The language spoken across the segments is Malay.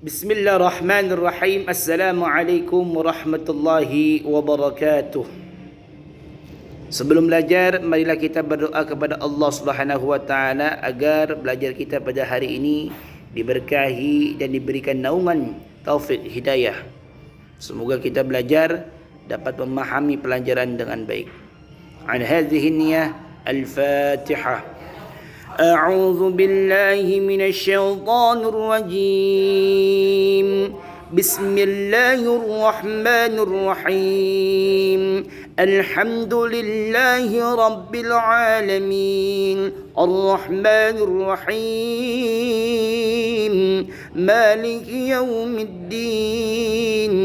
Bismillahirrahmanirrahim. Assalamualaikum warahmatullahi wabarakatuh. Sebelum belajar, marilah kita berdoa kepada Allah Subhanahu wa taala agar belajar kita pada hari ini diberkahi dan diberikan naungan taufik hidayah. Semoga kita belajar dapat memahami pelajaran dengan baik. An hadhihi niyyah al-Fatihah. أعوذ بالله من الشيطان الرجيم بسم الله الرحمن الرحيم الحمد لله رب العالمين الرحمن الرحيم مالك يوم الدين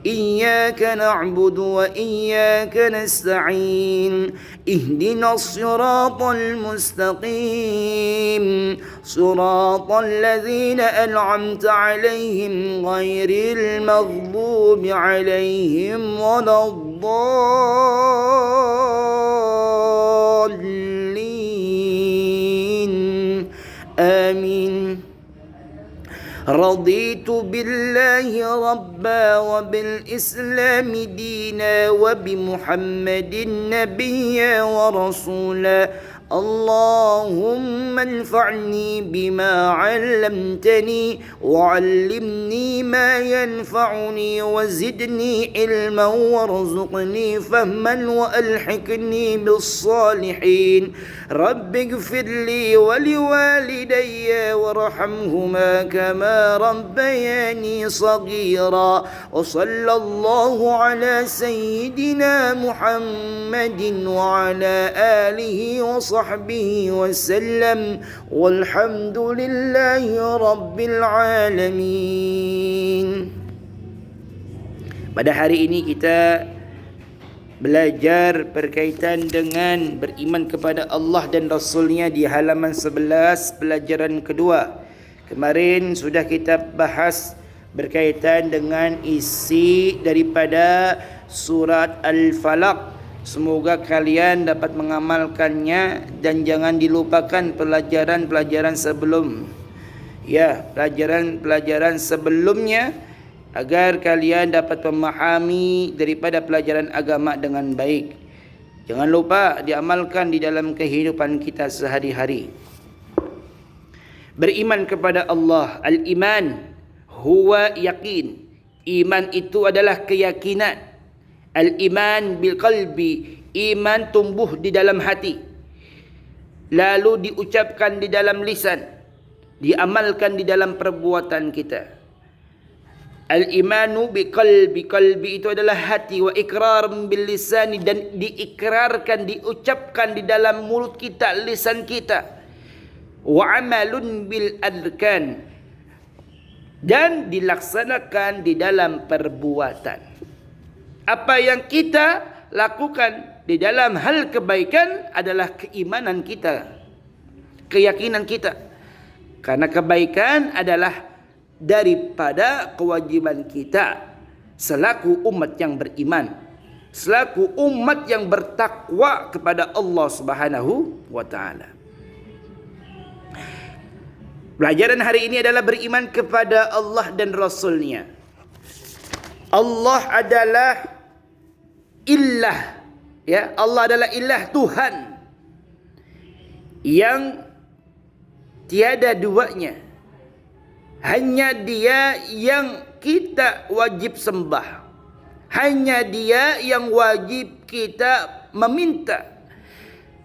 إياك نعبد وإياك نستعين اهدنا الصراط المستقيم صراط الذين أنعمت عليهم غير المغضوب عليهم ولا الضالين آمين رضيت بالله ربا وبالإسلام دينا وبمحمد نبيا ورسولا اللهم انفعني بما علمتني وعلمني ما ينفعني وزدني علما وارزقني فهما وألحقني بالصالحين رب اغفر لي ولوالدي وارحمهما كما ربياني صغيرا وصلى الله على سيدنا محمد وعلى آله وصحبه وسلم والحمد لله رب العالمين. Pada hari ini kita belajar berkaitan dengan beriman kepada Allah dan Rasulnya di halaman 11 pelajaran kedua. Kemarin sudah kita bahas berkaitan dengan isi daripada surat Al-Falaq. Semoga kalian dapat mengamalkannya dan jangan dilupakan pelajaran-pelajaran sebelum. Pelajaran-pelajaran sebelumnya agar kalian dapat memahami daripada pelajaran agama dengan baik. Jangan lupa diamalkan di dalam kehidupan kita sehari-hari. Beriman kepada Allah. Al-iman huwa yakin. Iman itu adalah keyakinan. Al-iman bil qalbi, iman tumbuh di dalam hati, lalu diucapkan di dalam lisan, diamalkan di dalam perbuatan kita. Al-imanu bi qalbi, qalbi itu adalah hati, wa iqrar bil lisani, dan diikrarkan, diucapkan di dalam mulut kita, lisan kita. Wa amalun bil arkan, dan dilaksanakan di dalam perbuatan. Apa yang kita lakukan di dalam hal kebaikan adalah keimanan kita, keyakinan kita. Karena kebaikan adalah daripada kewajiban kita selaku umat yang beriman, selaku umat yang bertakwa kepada Allah Subhanahu wa taala. Pelajaran hari ini adalah beriman kepada Allah dan Rasulnya. Allah adalah ilah, Allah adalah ilah, Tuhan yang tiada duanya. Hanya Dia yang kita wajib sembah, hanya Dia yang wajib kita meminta,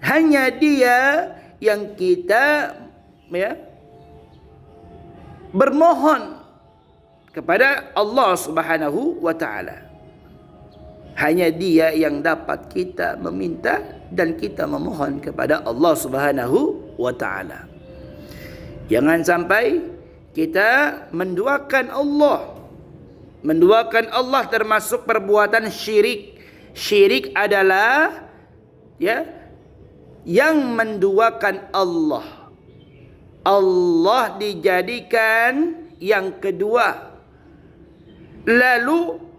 hanya Dia yang kita bermohon kepada Allah Subhanahu wa taala. Hanya Dia yang dapat kita meminta dan kita memohon kepada Allah Subhanahu wa taala. Jangan sampai kita menduakan Allah. Menduakan Allah termasuk perbuatan syirik. Syirik adalah yang menduakan Allah. Allah dijadikan yang kedua. Lalu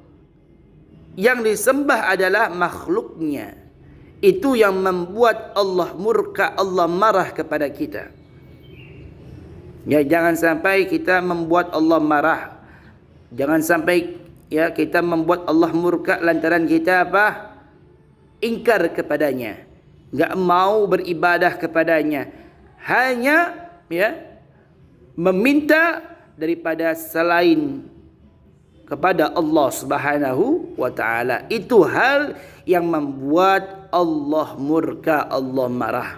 yang disembah adalah makhluknya. Itu yang membuat Allah murka, Allah marah kepada kita. Ya, jangan sampai kita membuat Allah marah. Jangan sampai ya kita membuat Allah murka lantaran kita apa? Ingkar kepadanya. Enggak mau beribadah kepadanya. Hanya ya meminta daripada selain kepada Allah Subhanahu wa taala. Itu hal yang membuat Allah murka, Allah marah.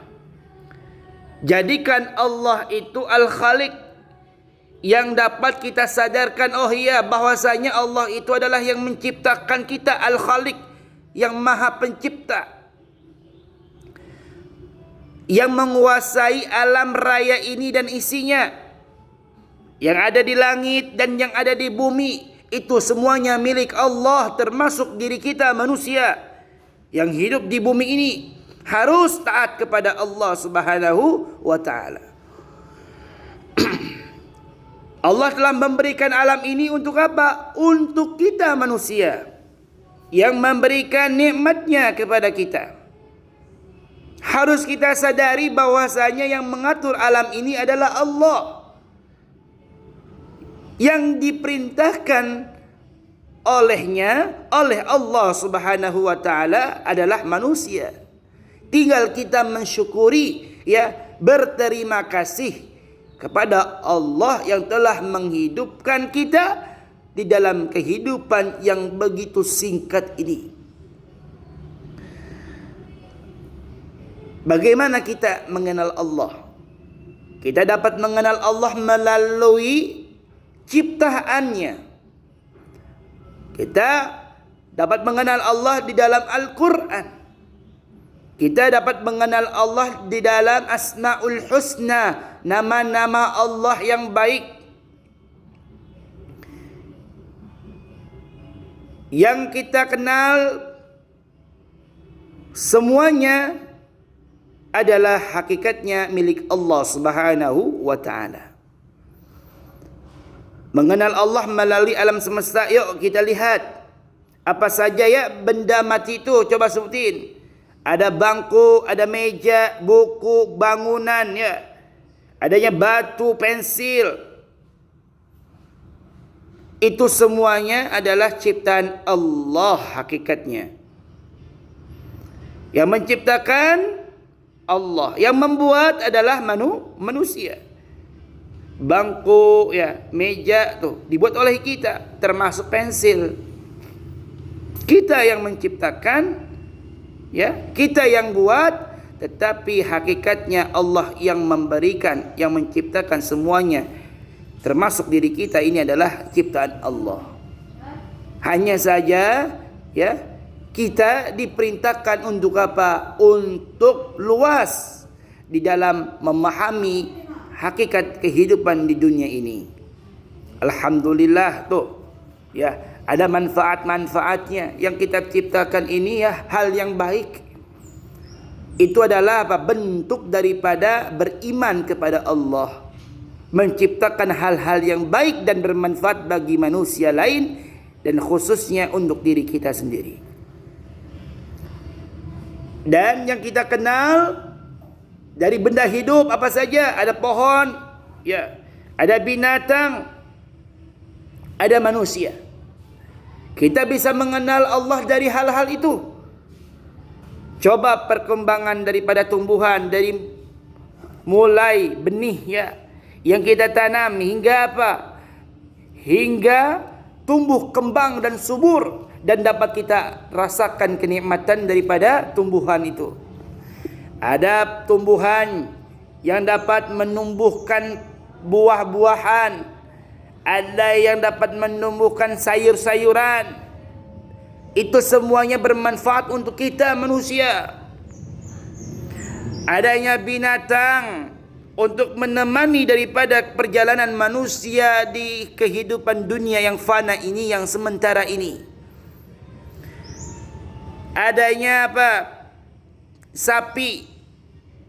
Jadikan Allah itu Al-Khaliq yang dapat kita sadarkan, oh iya, bahwasanya Allah itu adalah yang menciptakan kita, Al-Khaliq yang Maha Pencipta, yang menguasai alam raya ini dan isinya, yang ada di langit dan yang ada di bumi. Itu semuanya milik Allah, termasuk diri kita manusia yang hidup di bumi ini harus taat kepada Allah Subhanahu wa taala. Allah telah memberikan alam ini untuk apa? Untuk kita manusia, yang memberikan nikmatnya kepada kita. Harus kita sadari bahwasanya yang mengatur alam ini adalah Allah. Yang diperintahkan oleh Allah Subhanahu wa taala adalah manusia. Tinggal kita mensyukuri, ya, berterima kasih kepada Allah yang telah menghidupkan kita di dalam kehidupan yang begitu singkat ini. Bagaimana kita mengenal Allah? Kita dapat mengenal Allah melalui ciptaannya. Kita dapat mengenal Allah di dalam Al-Quran. Kita dapat mengenal Allah di dalam Asmaul Husna, nama-nama Allah yang baik. Yang kita kenal semuanya adalah hakikatnya milik Allah Subhanahu wa taala. Mengenal Allah melalui alam semesta. Yuk kita lihat apa saja ya benda mati itu, coba sebutin. Ada bangku, ada meja, buku, bangunan, ya. Adanya batu, pensil. Itu semuanya adalah ciptaan Allah hakikatnya. Yang menciptakan Allah, yang membuat adalah manusia. Bangku, ya, meja tuh dibuat oleh kita, termasuk pensil. Kita yang menciptakan, ya, kita yang buat, tetapi hakikatnya Allah yang memberikan, yang menciptakan semuanya, termasuk diri kita ini adalah ciptaan Allah. Hanya saja, ya, kita diperintahkan untuk apa? Untuk luas di dalam memahami hakikat kehidupan di dunia ini. Alhamdulillah tuh, ya, ada manfaat-manfaatnya. Yang kita ciptakan ini ya hal yang baik. Itu adalah apa? Bentuk daripada beriman kepada Allah. Menciptakan hal-hal yang baik dan bermanfaat bagi manusia lain, dan khususnya untuk diri kita sendiri. Dan yang kita kenal dari benda hidup apa saja? Ada pohon, ya, ada binatang, ada manusia. Kita bisa mengenal Allah dari hal-hal itu. Coba perkembangan daripada tumbuhan, dari mulai benih, ya, yang kita tanam hingga apa? Hingga tumbuh kembang dan subur, dan dapat kita rasakan kenikmatan daripada tumbuhan itu. Ada tumbuhan yang dapat menumbuhkan buah-buahan, ada yang dapat menumbuhkan sayur-sayuran. Itu semuanya bermanfaat untuk kita manusia. Adanya binatang untuk menemani daripada perjalanan manusia di kehidupan dunia yang fana ini, yang sementara ini. Adanya apa? Sapi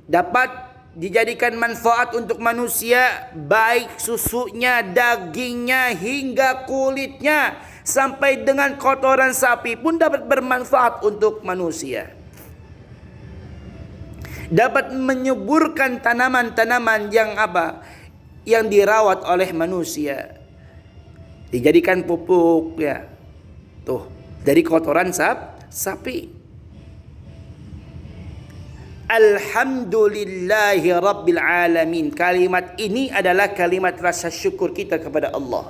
dapat dijadikan manfaat untuk manusia, baik susunya, dagingnya, hingga kulitnya, sampai dengan kotoran sapi pun dapat bermanfaat untuk manusia. Dapat menyuburkan tanaman-tanaman yang apa? yang dirawat oleh manusia. Dijadikan pupuk ya. Tuh, dari kotoran sapi. Alhamdulillahi Rabbil Alamin. Kalimat ini adalah kalimat rasa syukur kita kepada Allah.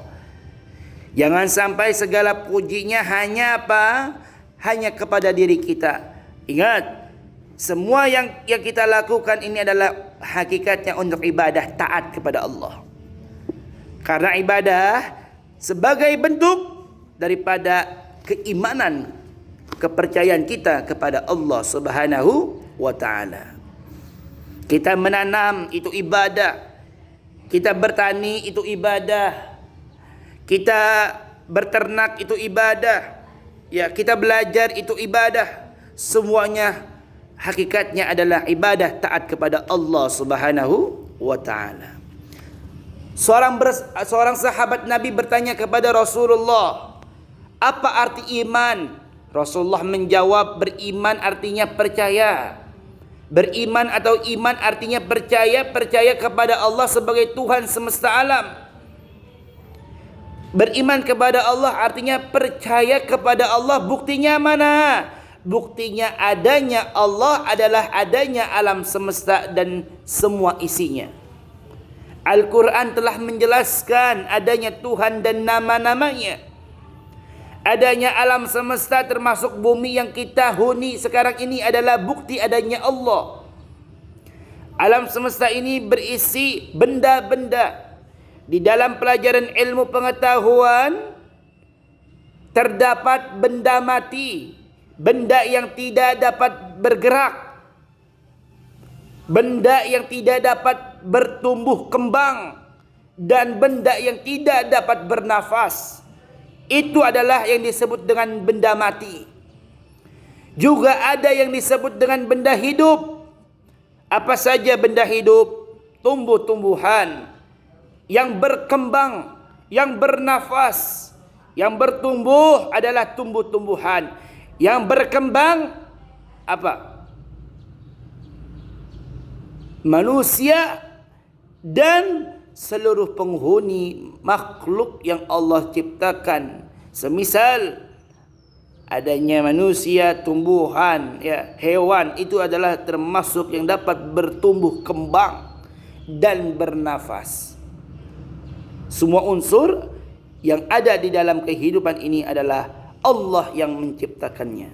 Jangan sampai segala pujinya hanya apa? Hanya kepada diri kita. Ingat, semua yang kita lakukan ini adalah hakikatnya untuk ibadah, taat kepada Allah. Karena ibadah sebagai bentuk daripada keimanan, kepercayaan kita kepada Allah Subhanahu wa ta'ala. Kita menanam itu ibadah, kita bertani itu ibadah, kita berternak itu ibadah, ya, kita belajar itu ibadah. Semuanya hakikatnya adalah ibadah, taat kepada Allah Subhanahu wa ta'ala. Seorang sahabat Nabi bertanya kepada Rasulullah, apa arti iman? Rasulullah menjawab, beriman artinya percaya. Beriman atau iman artinya percaya kepada Allah sebagai Tuhan semesta alam. Beriman kepada Allah artinya percaya kepada Allah. Buktinya mana? Buktinya adanya Allah adalah adanya alam semesta dan semua isinya. Al-Quran telah menjelaskan adanya Tuhan dan nama-namanya. Adanya alam semesta termasuk bumi yang kita huni sekarang ini adalah bukti adanya Allah. Alam semesta ini berisi benda-benda. Di dalam pelajaran ilmu pengetahuan terdapat benda mati, benda yang tidak dapat bergerak, benda yang tidak dapat bertumbuh kembang, dan benda yang tidak dapat bernafas. Itu adalah yang disebut dengan benda mati. Juga ada yang disebut dengan benda hidup. Apa saja benda hidup? Tumbuh-tumbuhan yang berkembang, yang bernafas. Yang bertumbuh adalah tumbuh-tumbuhan. Yang berkembang apa? Manusia dan seluruh penghuni makhluk yang Allah ciptakan. Semisal adanya manusia, tumbuhan, ya, hewan, itu adalah termasuk yang dapat bertumbuh kembang dan bernafas. Semua unsur yang ada di dalam kehidupan ini adalah Allah yang menciptakannya.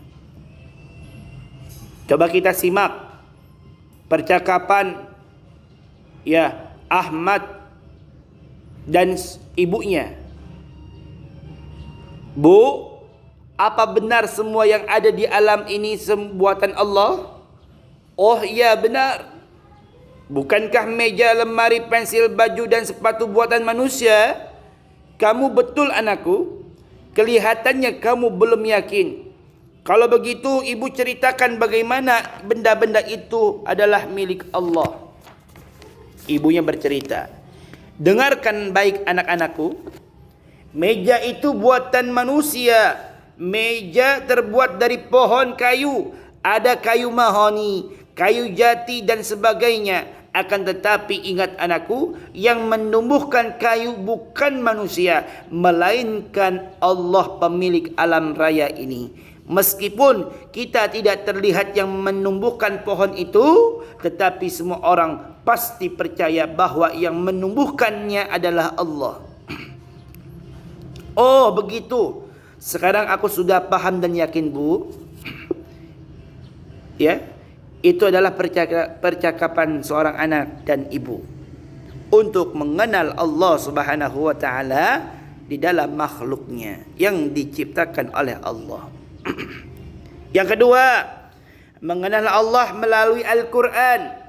Coba kita simak percakapan ya Ahmad dan ibunya. Bu, apa benar semua yang ada di alam ini buatan Allah? Oh iya benar. Bukankah meja, lemari, pensil, baju dan sepatu buatan manusia? Kamu betul anakku. Kelihatannya kamu belum yakin. Kalau begitu ibu ceritakan bagaimana benda-benda itu adalah milik Allah. Ibunya bercerita, dengarkan baik anak-anakku. Meja itu buatan manusia. Meja terbuat dari pohon kayu. Ada kayu mahoni, kayu jati dan sebagainya. Akan tetapi ingat anakku, yang menumbuhkan kayu bukan manusia, melainkan Allah pemilik alam raya ini. Meskipun kita tidak terlihat yang menumbuhkan pohon itu, tetapi semua orang pasti percaya bahwa yang menumbuhkannya adalah Allah. Oh begitu. Sekarang aku sudah paham dan yakin, Bu. Ya, itu adalah percakapan seorang anak dan ibu untuk mengenal Allah Subhanahu wa taala di dalam makhluknya yang diciptakan oleh Allah. Yang kedua, mengenal Allah melalui Al-Quran.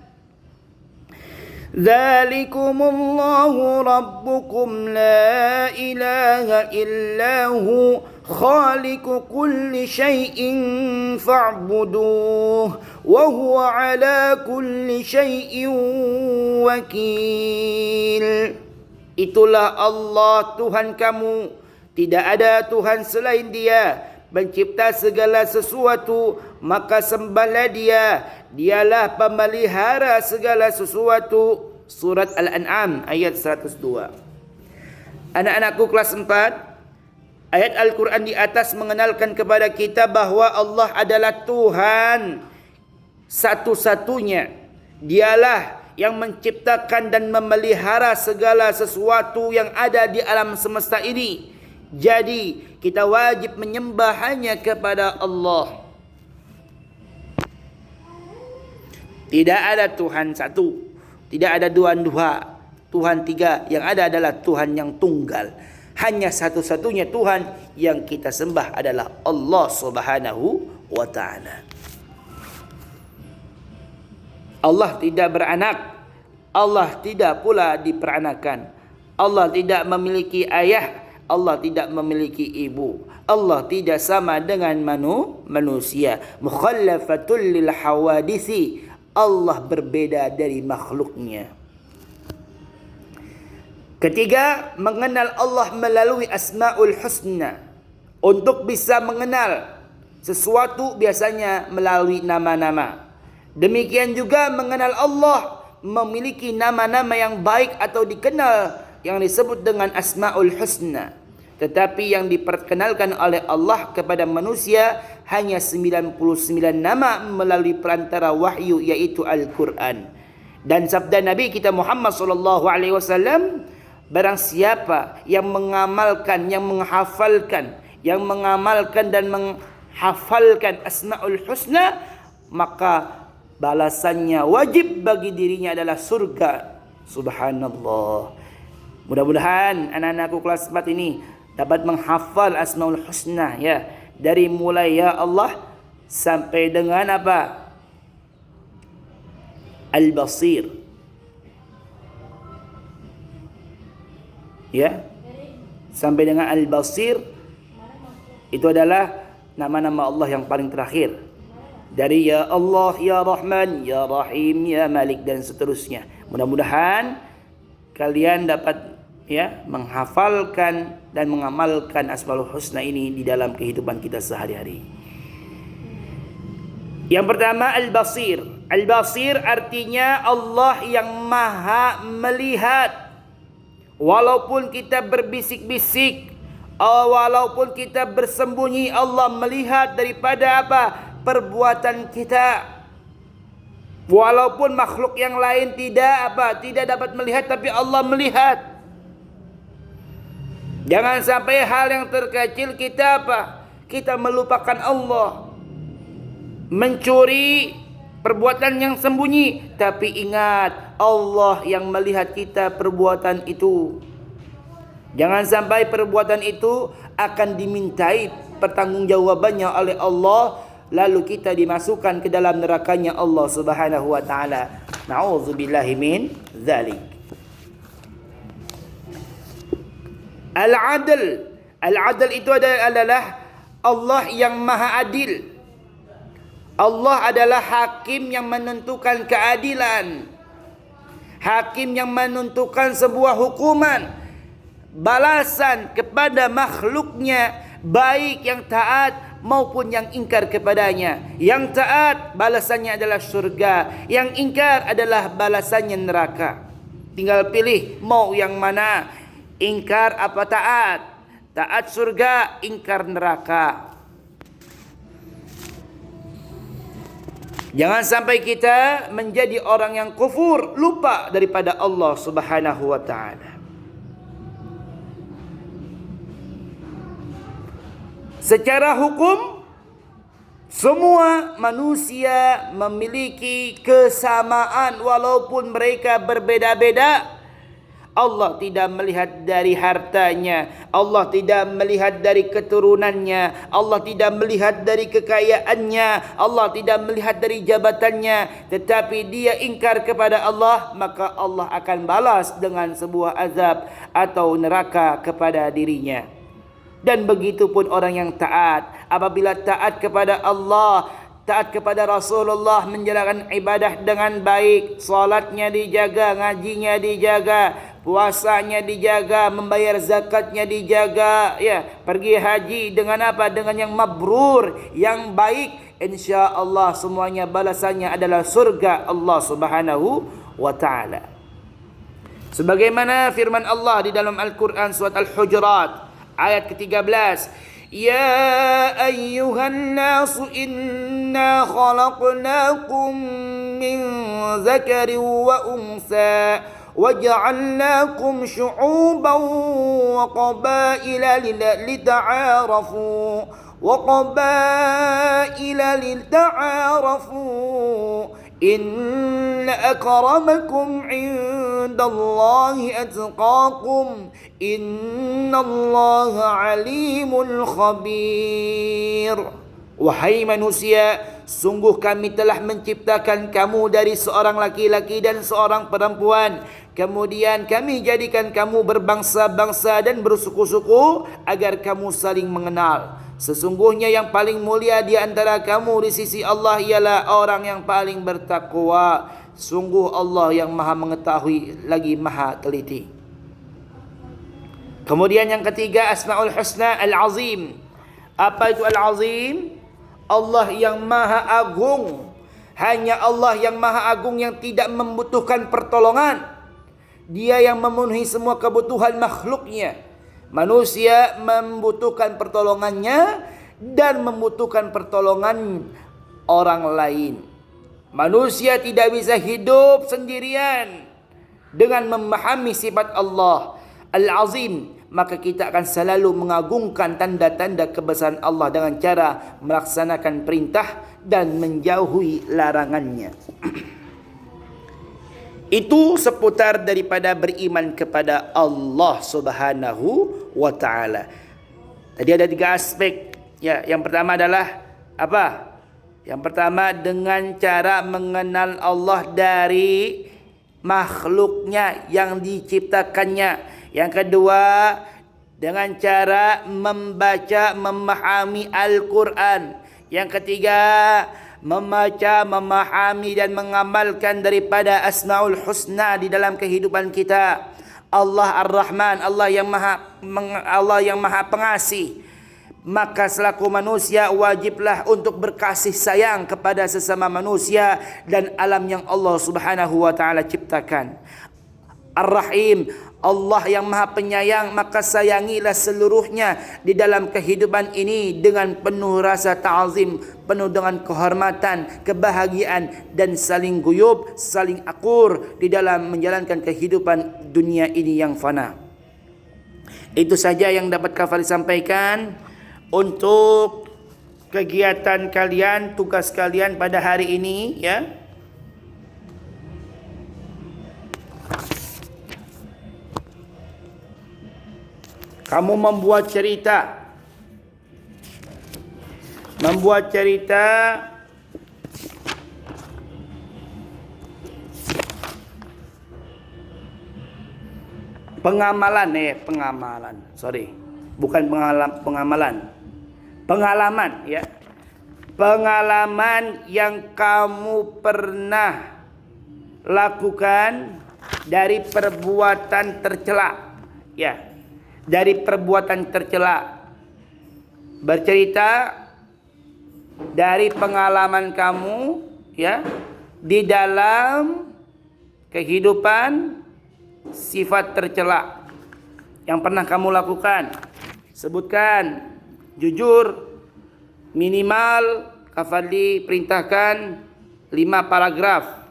Dzalikumullahu rabbukum la ilaha illahu khaliqu kulli syai'in fa'buduh wa huwa ala kulli syai'in wakil. Itulah Allah Tuhan kamu, tidak ada Tuhan selain Dia, mencipta segala sesuatu, maka sembahlah Dia. Dialah pemelihara segala sesuatu. surat Al-An'am ayat 102. Anak-anakku kelas 4, ayat Al-Quran di atas mengenalkan kepada kita bahawa Allah adalah Tuhan satu-satunya. Dialah yang menciptakan dan memelihara segala sesuatu yang ada di alam semesta ini. Jadi kita wajib menyembah hanya kepada Allah. Tidak ada Tuhan satu, tidak ada Tuhan tiga. Yang ada adalah Tuhan yang tunggal. Hanya satu-satunya Tuhan yang kita sembah adalah Allah Subhanahu wa ta'ala. Allah tidak beranak. Allah tidak pula diperanakan. Allah tidak memiliki ayah. Allah tidak memiliki ibu. Allah tidak sama dengan manusia. Mukhallafatul lil hawadisi. Allah berbeda dari makhluknya. Ketiga, mengenal Allah melalui Asmaul Husna. Untuk bisa mengenal sesuatu biasanya melalui nama-nama. Demikian juga mengenal Allah memiliki nama-nama yang baik atau dikenal yang disebut dengan Asmaul Husna. Tetapi yang diperkenalkan oleh Allah kepada manusia hanya 99 nama melalui perantara wahyu, yaitu Al-Quran. Dan sabda Nabi kita Muhammad SAW, barang siapa yang mengamalkan, yang menghafalkan dan menghafalkan Asmaul Husna, maka balasannya wajib bagi dirinya adalah surga. Subhanallah. Mudah-mudahan anak-anakku kelas 4 ini dapat menghafal Asmaul Husna, ya, dari mulai ya Allah sampai dengan apa? Al-Basir. Ya, sampai dengan Al-Basir itu adalah nama-nama Allah yang paling terakhir. Dari ya Allah, ya Rahman, ya Rahim, ya Malik dan seterusnya. Mudah-mudahan kalian dapat ya menghafalkan dan mengamalkan Asmaul Husna ini di dalam kehidupan kita sehari-hari. Yang pertama Al-Basir. Al-Basir artinya Allah yang Maha melihat. Walaupun kita berbisik-bisik, walaupun kita bersembunyi, Allah melihat daripada apa? Perbuatan kita. Walaupun makhluk yang lain tidak dapat melihat, tapi Allah melihat. Jangan sampai hal yang terkecil kita melupakan Allah. Mencuri, perbuatan yang sembunyi, tapi ingat Allah yang melihat kita perbuatan itu. Jangan sampai perbuatan itu akan dimintai pertanggungjawabannya oleh Allah, lalu kita dimasukkan ke dalam nerakanya Allah Subhanahu wa taala. Na'udzubillahi min dzalik. Al-Adl. Al-Adl itu adalah Allah yang Maha Adil. Allah adalah hakim yang menentukan keadilan. Hakim yang menentukan sebuah hukuman, balasan kepada makhluknya, baik yang taat maupun yang ingkar kepadanya. Yang taat balasannya adalah surga, yang ingkar adalah balasannya neraka. Tinggal pilih mau yang mana, ingkar apa taat. Taat surga, ingkar neraka. Jangan sampai kita menjadi orang yang kufur, lupa daripada Allah Subhanahu wa taala. Secara hukum, semua manusia memiliki kesamaan walaupun mereka berbeda-beda. Allah tidak melihat dari hartanya, Allah tidak melihat dari keturunannya, Allah tidak melihat dari kekayaannya, Allah tidak melihat dari jabatannya, tetapi dia ingkar kepada Allah, maka Allah akan balas dengan sebuah azab atau neraka kepada dirinya. Dan begitu pun orang yang taat, apabila taat kepada Allah, taat kepada Rasulullah, menjalankan ibadah dengan baik, salatnya dijaga, ngajinya dijaga, puasanya dijaga, membayar zakatnya dijaga, ya, pergi haji dengan apa? Dengan yang mabrur, yang baik, insya-Allah semuanya balasannya adalah surga Allah Subhanahu wa taala. Sebagaimana firman Allah di dalam Al-Quran surat Al-Hujurat ayat ke-13, Ya ayyuhan nasu inna khalaqnakum min zakarin wa unsa وَجَعَلْنَاكُمْ شُعُوبًا وَقَبَائِلَ لِتَعَارَفُوا إِنَّ أَكْرَمَكُمْ عِندَ اللَّهِ أَتْقَاكُمْ إِنَّ اللَّهَ عَلِيمٌ خَبِيرٌ. Wahai manusia, sungguh kami telah menciptakan kamu dari seorang laki-laki dan seorang perempuan. Kemudian kami jadikan kamu berbangsa-bangsa dan bersuku-suku agar kamu saling mengenal. Sesungguhnya yang paling mulia di antara kamu di sisi Allah ialah orang yang paling bertakwa. Sungguh Allah yang maha mengetahui lagi maha teliti. Kemudian yang ketiga, Asmaul Husna Al-Azim. Apa itu Al-Azim? Allah yang maha agung. Hanya Allah yang maha agung yang tidak membutuhkan pertolongan. Dia yang memenuhi semua kebutuhan makhluknya. Manusia membutuhkan pertolongannya dan membutuhkan pertolongan orang lain. Manusia tidak bisa hidup sendirian dengan memahami sifat Allah Al-Azim. Maka kita akan selalu mengagungkan tanda-tanda kebesaran Allah dengan cara melaksanakan perintah dan menjauhi larangannya. Itu seputar daripada beriman kepada Allah Subhanahu wa taala. Tadi ada 3 aspek. Ya, yang pertama adalah apa? Yang pertama dengan cara mengenal Allah dari makhluknya yang diciptakannya. Yang kedua, dengan cara membaca, memahami Al-Quran. Yang ketiga, membaca, memahami dan mengamalkan daripada Asmaul Husna di dalam kehidupan kita. Allah Ar-Rahman, Allah yang maha pengasih. Maka selaku manusia wajiblah untuk berkasih sayang kepada sesama manusia dan alam yang Allah Subhanahu wa taala ciptakan. Ar-Rahim, Allah yang maha penyayang, maka sayangilah seluruhnya di dalam kehidupan ini dengan penuh rasa ta'zim, penuh dengan kehormatan, kebahagiaan dan saling guyub, saling akur di dalam menjalankan kehidupan dunia ini yang fana. Itu saja yang dapat Kafali sampaikan untuk kegiatan kalian, tugas kalian pada hari ini, ya. Kamu membuat cerita pengamalan ya. Pengalaman yang kamu pernah lakukan dari perbuatan tercela, ya. Dari perbuatan tercela. Bercerita dari pengalaman kamu, ya, di dalam kehidupan sifat tercela yang pernah kamu lakukan. Sebutkan jujur, minimal Kafali perintahkan 5 paragraf.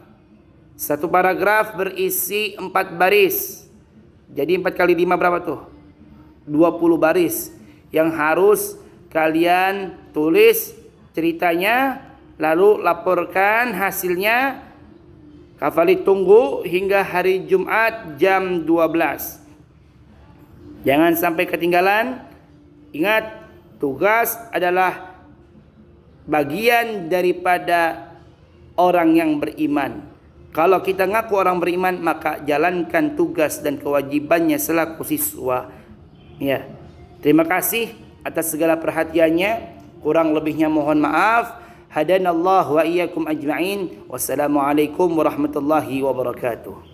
Satu paragraf berisi 4 baris. Jadi 4 kali 5 berapa tuh? 20 baris yang harus kalian tulis ceritanya, lalu laporkan hasilnya. Kafali tunggu hingga hari Jumat jam 12. Jangan sampai ketinggalan. Ingat, tugas adalah bagian daripada orang yang beriman. Kalau kita ngaku orang beriman, maka jalankan tugas dan kewajibannya selaku siswa. Ya, terima kasih atas segala perhatiannya. Kurang lebihnya mohon maaf. Hadanallahu wa iyyakum ajma'in. Wassalamualaikum warahmatullahi wabarakatuh.